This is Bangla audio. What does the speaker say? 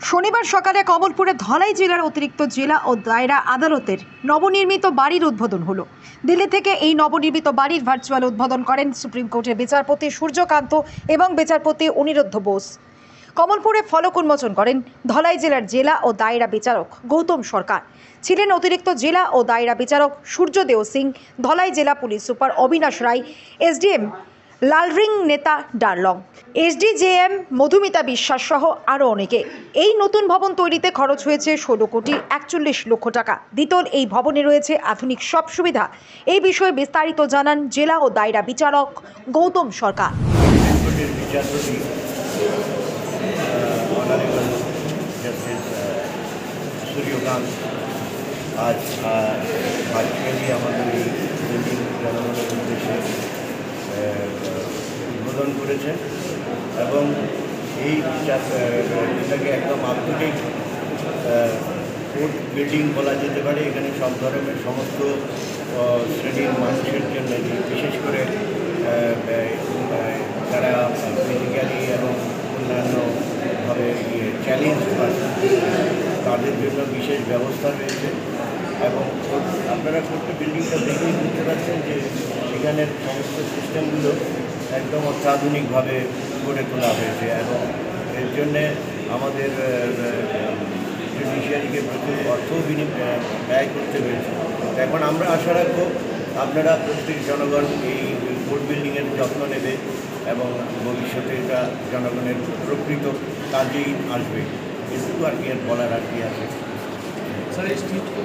শনিবার সকালে কমলপুরে ধলাই জেলার অতিরিক্ত জেলা ও দায়রা আদালতের নবনির্মিত বাড়ির উদ্বোধন হলো। দিল্লি থেকে এই নবনির্মিত বাড়ির ভার্চুয়াল উদ্বোধন করেন সুপ্রিম কোর্টের বিচারপতি সূর্যকান্ত এবং বিচারপতি অনিরুদ্ধ বোস। কমলপুরে ফলক উন্মোচন করেন ধলাই জেলার জেলা ও দায়রা বিচারক গৌতম সরকার। ছিলেন অতিরিক্ত জেলা ও দায়রা বিচারক সূর্যদেও সিং, ধলাই জেলা পুলিশ সুপার অবিনাশ রায়, এসডিএম লালরিং নেতা ডারলং, এসডিজেএম মধুমিতা বিশ্বাস সহ আরও অনেকে। এই নতুন ভবন তৈরিতে খরচ হয়েছে 16,41,00,000 টাকা। দ্বিতল এই ভবনে রয়েছে আধুনিক সব সুবিধা। এই বিষয়ে বিস্তারিত জানান জেলা ও দায়রা বিচারক গৌতম সরকার। आज ভার্চুয়ালি আমাদের এই বিল্ডিং জনগণের উদ্দেশ্যে উদ্বোধন করেছেন এবং এই এটাকে একদম আধুনিক কোর্ট বিল্ডিং বলা যেতে পারে। এখানে সব ধরনের সমস্ত শ্রেণীর মানুষের জন্য, বিশেষ করে যারা ফিজিক্যালি এবং অন্যান্যভাবে চ্যালেঞ্জ হয় তাদের জন্য বিশেষ ব্যবস্থা রয়েছে। এবং আপনারা কোর্টের বিল্ডিংটা দেখেই বুঝতে পারছেন যে এখানের সমস্ত সিস্টেমগুলো একদম অত্যাধুনিকভাবে গড়ে তোলা হয়েছে এবং এর জন্যে আমাদের জুডিশিয়ারিকে প্রচুর অর্থ ব্যয় করতে হয়েছে। এখন আমরা আশা রাখবো আপনারা প্রত্যেক জনগণ এই কোর্ট বিল্ডিংয়ের যত্ন নেবে এবং ভবিষ্যতে এটা জনগণের প্রকৃত কাজেই আসবে। এটুকু আর কি এর বলার আর কি আছে।